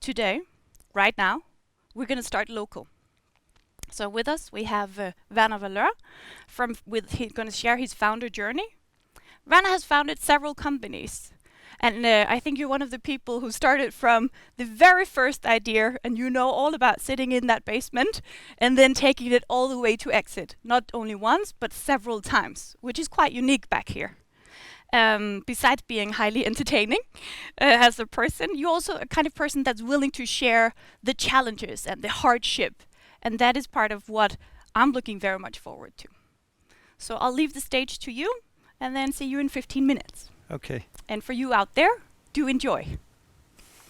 today, right now, we're going to start local. So with us we have Werner Valeur, he's going to share his founder journey. Werner has founded several companies, and I think you're one of the people who started from the very first idea, and you know all about sitting in that basement and then taking it all the way to exit, not only once but several times, which is quite unique back here. Besides being highly entertaining as a person, you're also a kind of person that's willing to share the challenges and the hardship, and that is part of what I'm looking very much forward to. So I'll leave the stage to you, and then see you in 15 minutes. Okay. And for you out there, do enjoy.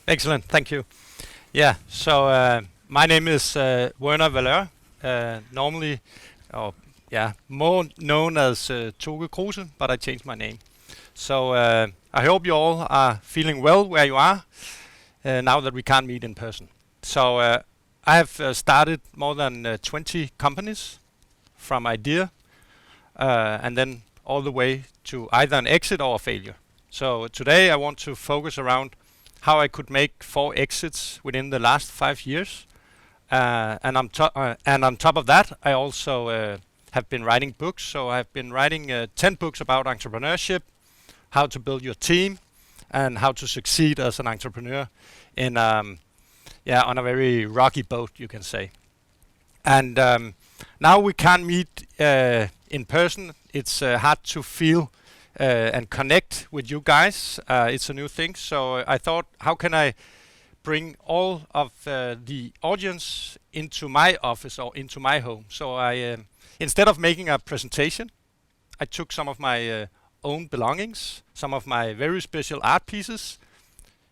Excellent. Thank you. Yeah. So my name is Werner Valeur. Normally, more known as Toge Kruse, but I changed my name. So I hope you all are feeling well where you are now that we can't meet in person. So I have started more than 20 companies from idea and then all the way to either an exit or a failure. So today I want to focus around how I could make 4 exits within the last 5 years. And on top of that, I also have been writing books. So I've been writing 10 books about entrepreneurship, how to build your team, and how to succeed as an entrepreneur in on a very rocky boat, you can say. And now we can't meet in person. It's hard to feel and connect with you guys. It's a new thing, so I thought, how can I bring all of the audience into my office or into my home? So I, instead of making a presentation, I took some of my own belongings, some of my very special art pieces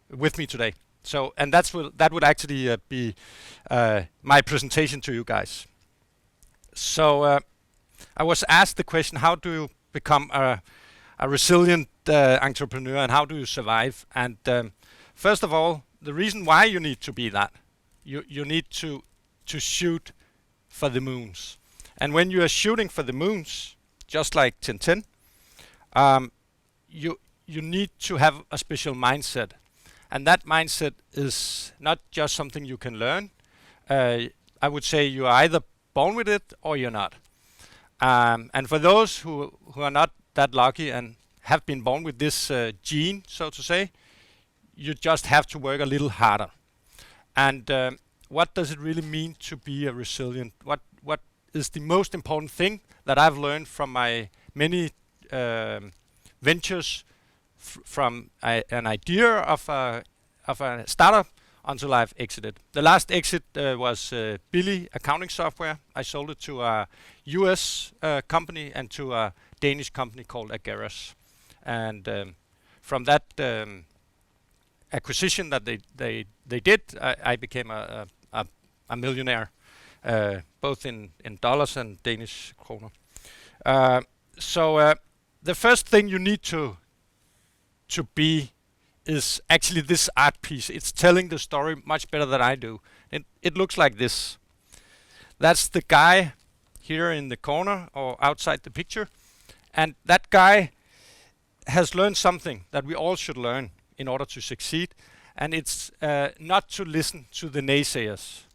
with me today. So, and that would actually be my presentation to you guys. So I was asked the question, how do you become a resilient entrepreneur, and how do you survive? And first of all, the reason why you need to be that, you need to shoot for the moons. And when you are shooting for the moons, just like Tintin, you need to have a special mindset. And that mindset is not just something you can learn. I would say you are either born with it or you're not. And for those who are not that lucky and have been born with this gene, so to say, you just have to work a little harder. And what does it really mean to be a resilient? What is the most important thing that I've learned from my many ventures from an idea of a startup until I've exited. The last exit was Billy accounting software. I sold it to a US company and to a Danish company called Agaris. And from that acquisition that they did, I became a millionaire, both in dollars and Danish kroner. So the first thing you need to be is actually this art piece. It's telling the story much better than I do. It looks like this. That's the guy here in the corner or outside the picture. And that guy has learned something that we all should learn in order to succeed. And it's not to listen to the naysayers.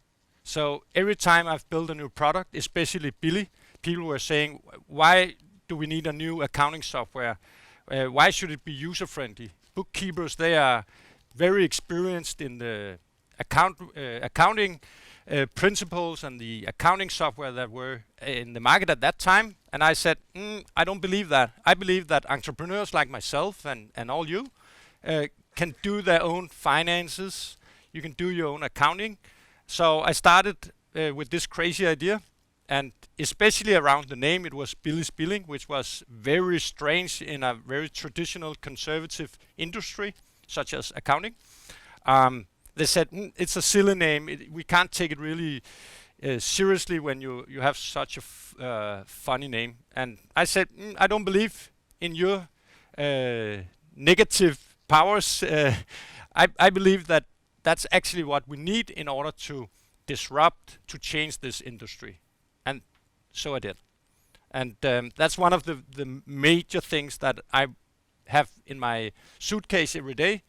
So every time I've built a new product, especially Billy, people were saying, why do we need a new accounting software? Why should it be user-friendly? Bookkeepers, they are very experienced in the accounting principles and the accounting software that were in the market at that time. And I said, I don't believe that. I believe that entrepreneurs like myself and all you can do their own finances. You can do your own accounting. So I started with this crazy idea. And especially around the name, it was Billy's Billing, which was very strange in a very traditional conservative industry, such as accounting. They said, it's a silly name. We can't take it really seriously when you have such a funny name. And I said, I don't believe in your negative powers. I believe that that's actually what we need in order to disrupt, to change this industry. And so I did. And that's one of the major things that I have in my suitcase every day.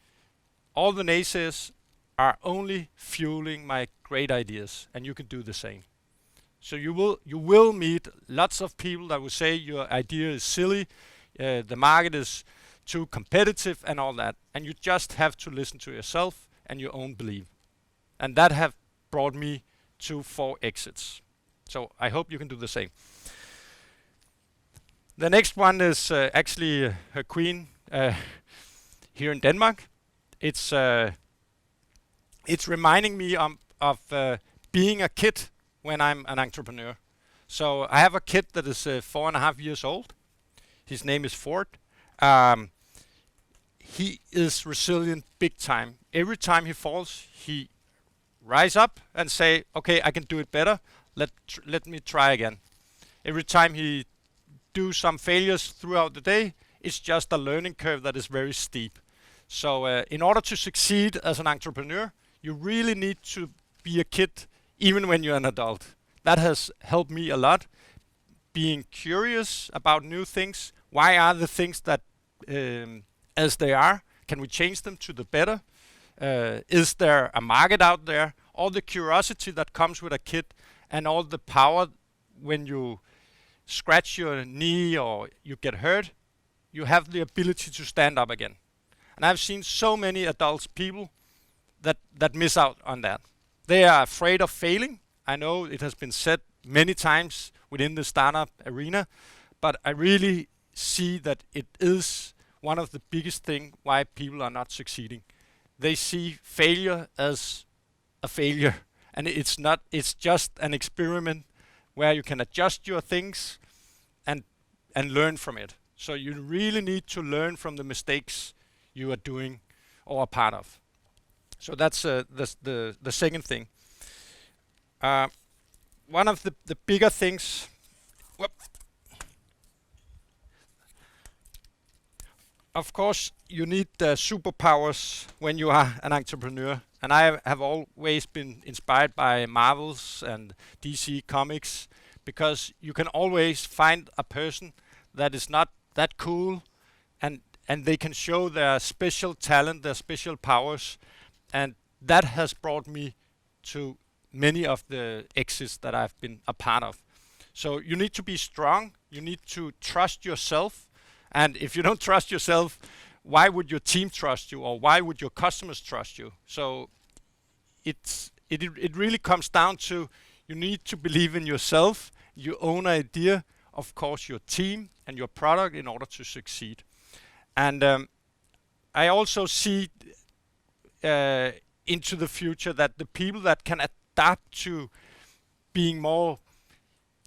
All the naysayers are only fueling my great ideas, and you can do the same. So you will meet lots of people that will say your idea is silly, the market is too competitive and all that, and you just have to listen to yourself and your own belief. And that have brought me to 4 exits. So I hope you can do the same. The next one is actually her queen here in Denmark. It's reminding me of being a kid when I'm an entrepreneur. So I have a kid that is 4.5 years old. His name is Ford. He is resilient big time. Every time he falls, he rise up and say, okay, I can do it better. Let me try again. Every time he do some failures throughout the day, it's just a learning curve that is very steep. So in order to succeed as an entrepreneur, you really need to be a kid even when you're an adult. That has helped me a lot. Being curious about new things. Why are the things that as they are? Can we change them to the better? Is there a market out there? All the curiosity that comes with a kid, and all the power when you scratch your knee or you get hurt, you have the ability to stand up again. And I've seen so many adults, people that miss out on that. They are afraid of failing. I know it has been said many times within the startup arena, but I really see that it is one of the biggest things why people are not succeeding. They see failure as a failure, and it's not. It's just an experiment where you can adjust your things and learn from it. So you really need to learn from the mistakes you are doing or are part of. So that's the second thing. One of the bigger things. Of course, you need superpowers when you are an entrepreneur. And I have always been inspired by Marvels and DC Comics, because you can always find a person that is not that cool, and they can show their special talent, their special powers, and that has brought me to many of the exits that I've been a part of. So you need to be strong, you need to trust yourself, and if you don't trust yourself, why would your team trust you, or why would your customers trust you? So it really comes down to, you need to believe in yourself, your own idea, of course your team and your product in order to succeed. And I also see into the future that the people that can adapt to being more,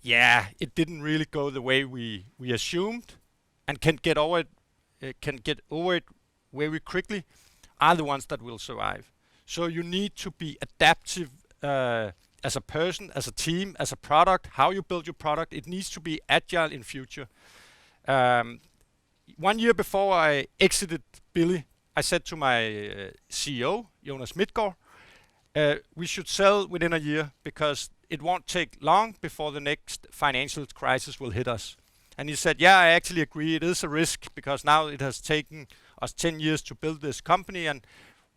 it didn't really go the way we assumed, and can get over it very quickly, are the ones that will survive. So you need to be adaptive as a person, as a team, as a product, how you build your product. It needs to be agile in future. 1 year before I exited Billy, I said to my CEO, Jonas Midtgaard, we should sell within a year, because it won't take long before the next financial crisis will hit us. And he said, I actually agree, it is a risk, because now it has taken us 10 years to build this company, and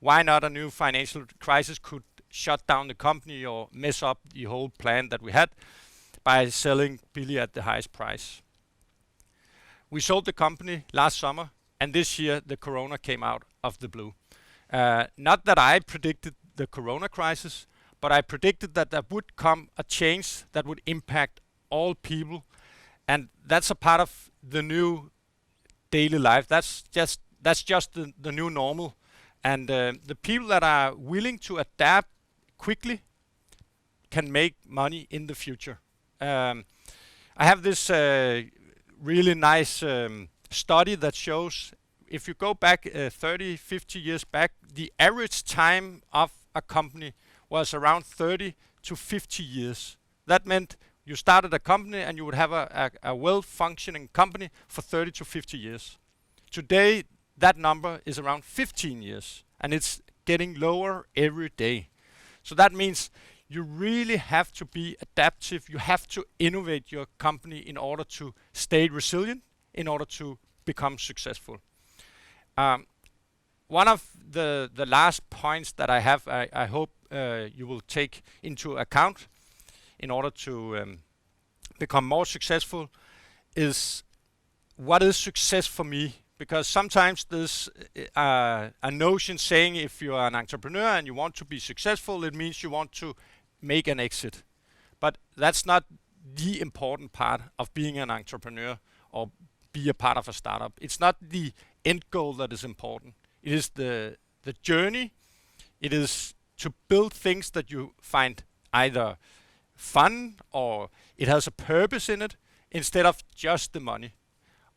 why not a new financial crisis could shut down the company or mess up the whole plan that we had by selling Billy at the highest price. We sold the company last summer, and this year the corona came out of the blue. Not that I predicted the corona crisis, but I predicted that there would come a change that would impact all people, and that's a part of the new daily life. That's just the new normal, and the people that are willing to adapt quickly can make money in the future. I have this really nice study that shows, if you go back 30, 50 years back, the average time of a company was around 30 to 50 years. That meant you started a company and you would have a well-functioning company for 30 to 50 years. Today, that number is around 15 years, and it's getting lower every day. So that means you really have to be adaptive. You have to innovate your company in order to stay resilient, in order to become successful. one of the last points that I have, I hope you will take into account in order to become more successful, is what is success for me? Because sometimes there's a notion saying if you are an entrepreneur and you want to be successful, it means you want to make an exit. But that's not the important part of being an entrepreneur or be a part of a startup. It's not the end goal that is important. It is the journey. It is to build things that you find either fun or it has a purpose in it instead of just the money.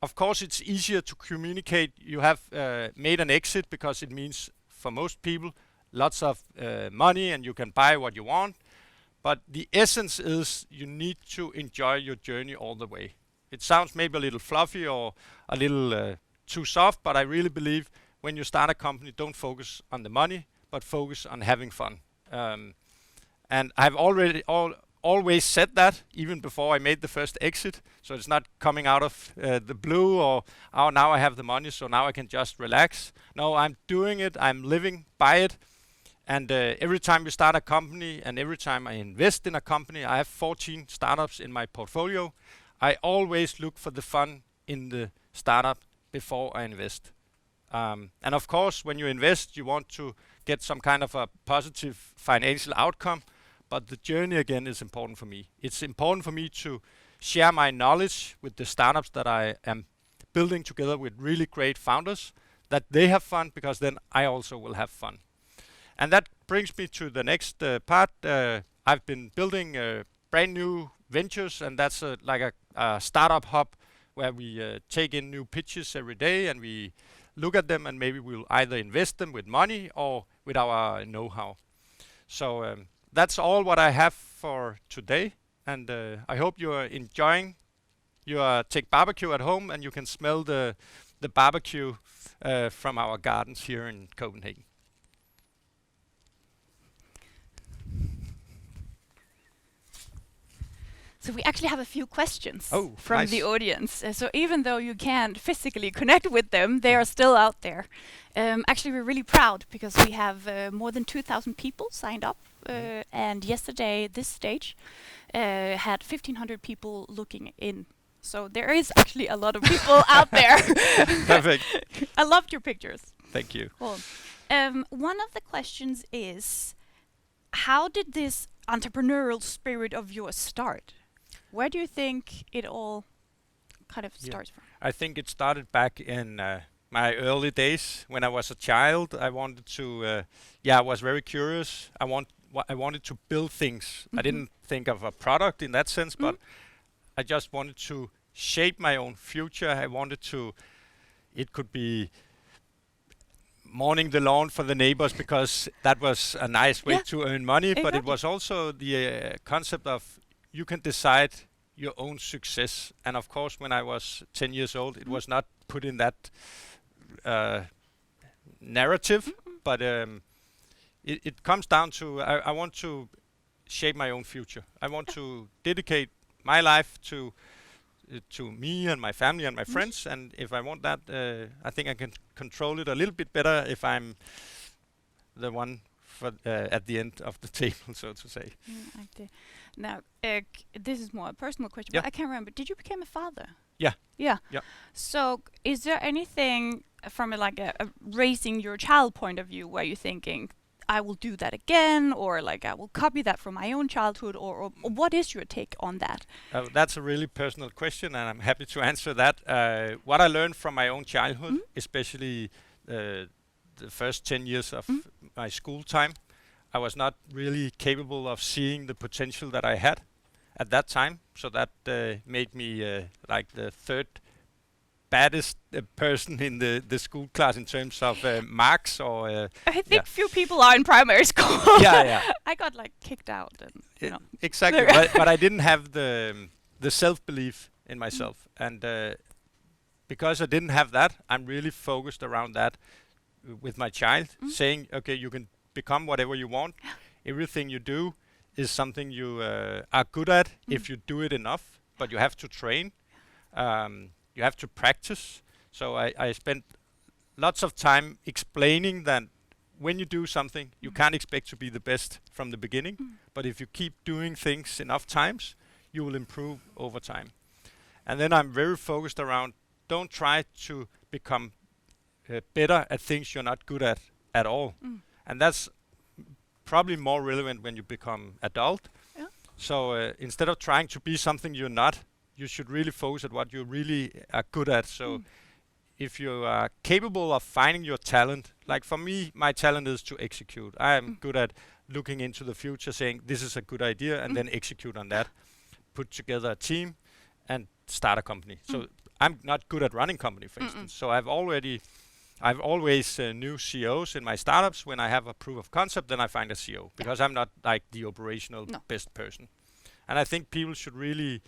Of course, it's easier to communicate you have made an exit because it means for most people lots of money and you can buy what you want. But the essence is you need to enjoy your journey all the way. It sounds maybe a little fluffy or a little too soft, but I really believe when you start a company, don't focus on the money, but focus on having fun. And I've always said that even before I made the first exit. So it's not coming out of the blue or, oh, now I have the money, so now I can just relax. No, I'm doing it. I'm living by it. And every time we start a company and every time I invest in a company, I have 14 startups in my portfolio. I always look for the fun in the startup before I invest. And of course, when you invest, you want to get some kind of a positive financial outcome. But the journey again is important for me. It's important for me to share my knowledge with the startups that I am building together with really great founders, that they have fun, because then I also will have fun. And that brings me to the next part. I've been building brand new ventures, and that's like a startup hub where we take in new pitches every day and we look at them and maybe we'll either invest them with money or with our know-how. So that's all what I have for today, and I hope you are enjoying your TechBBQ at home and you can smell the barbecue from our gardens here in Copenhagen. So we actually have a few questions from nice. the audience. So even though you can't physically connect with them, they are still out there. Actually, we're really proud because we have more than 2,000 people signed up. And yesterday, this stage had 1,500 people looking in. So there is actually a lot of people out there. Perfect. I loved your pictures. Thank you. Cool. One of the questions is, how did this entrepreneurial spirit of yours start? Where do you think it all kind of starts from? I think it started back in my early days when I was a child. I wanted to, I was very curious. I wanted to build things. I didn't think of a product in that sense, but I just wanted to shape my own future. I wanted to, it could be mowing the lawn for the neighbors because that was a nice way to earn money, but it was also the concept of you can decide your own success. And of course, when I was 10 years old, it was not put in that narrative, but it comes down to I want to shape my own future. I want to dedicate my life to me and my family and my friends, and if I want that, I think I can control it a little bit better if I'm the one for at the end of the table, so to say. Now, this is more a personal question, but I can't remember. Did you become a father? Yeah. Yeah. Yeah. So, is there anything from a raising your child point of view where you're thinking, I will do that again, or like I will copy that from my own childhood, or what is your take on that? That's a really personal question, and I'm happy to answer that. What I learned from my own childhood, especially the first 10 years of my school time, I was not really capable of seeing the potential that I had at that time. So that made me like the third baddest person in the school class in terms of marks or I think few people are in primary school. I got like kicked out and exactly. but I didn't have the self-belief in myself, and because I didn't have that, I'm really focused around that with my child, saying, okay, you can become whatever you want. Everything you do is something you are good at if you do it enough, but you have to train. You have to practice. So I spent lots of time explaining that when you do something, you can't expect to be the best from the beginning. But if you keep doing things enough times, you will improve over time. And then I'm very focused around, don't try to become better at things you're not good at all. And that's probably more relevant when you become adult. Yeah. So instead of trying to be something you're not, you should really focus at what you really are good at. So if you are capable of finding your talent, like for me, my talent is to execute. I am good at looking into the future, saying this is a good idea, and then execute on that. Put together a team and start a company. So I'm not good at running company, for instance. So I've always knew CEOs in my startups. When I have a proof of concept, then I find a CEO, because I'm not like the operational best person. And I think people should really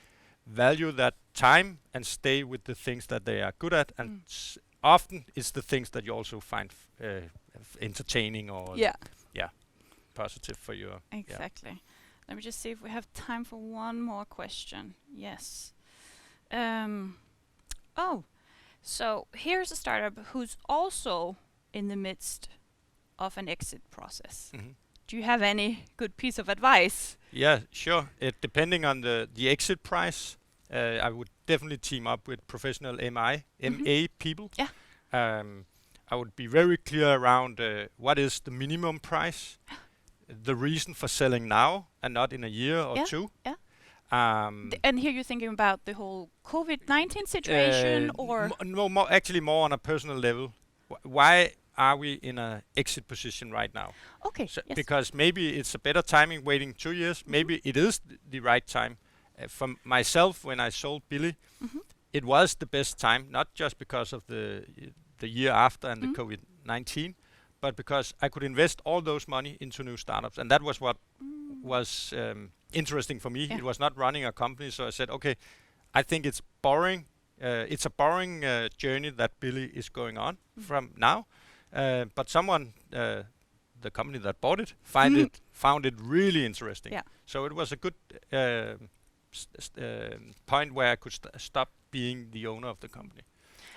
value that time and stay with the things that they are good at. And often it's the things that you also find entertaining or positive for your... Exactly. Let me just see if we have time for one more question. Yes. So here's a startup who's also in the midst of an exit process. Do you have any good piece of advice? Yeah, sure. Depending on the exit price, I would definitely team up with professional MA people. Yeah. I would be very clear around what is the minimum price, the reason for selling now and not in a year or two. Yeah. And here you're thinking about the whole COVID-19 situation, or actually more on a personal level. Why are we in an exit position right now? Okay. So yes. Because maybe it's a better timing waiting 2 years. Maybe it is the right time. For myself, when I sold Billy, it was the best time, not just because of the year after and the COVID-19, but because I could invest all those money into new startups. And that was what was interesting for me. It was not running a company. So I said, okay, I think it's boring. It's a boring journey that Billy is going on from now. But someone, the company that bought it, found it really interesting. Yeah. So it was a good point where I could stop being the owner of the company.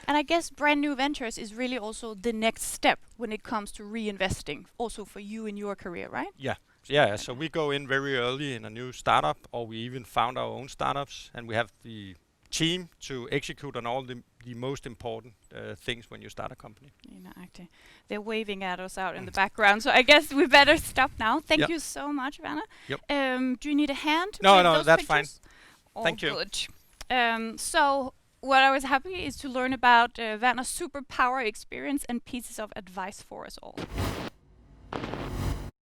And I guess brand new ventures is really also the next step when it comes to reinvesting, also for you in your career, right? Yeah. So we go in very early in a new startup, or we even found our own startups, and we have the team to execute on all the most important things when you start a company. They're waving at us out in the background, so I guess we better stop now. Thank you so much, Werner. Yep. Do you need a hand? No, that's fine. Thank you. Good. So what I was happy is to learn about Werner's superpower experience and pieces of advice for us all.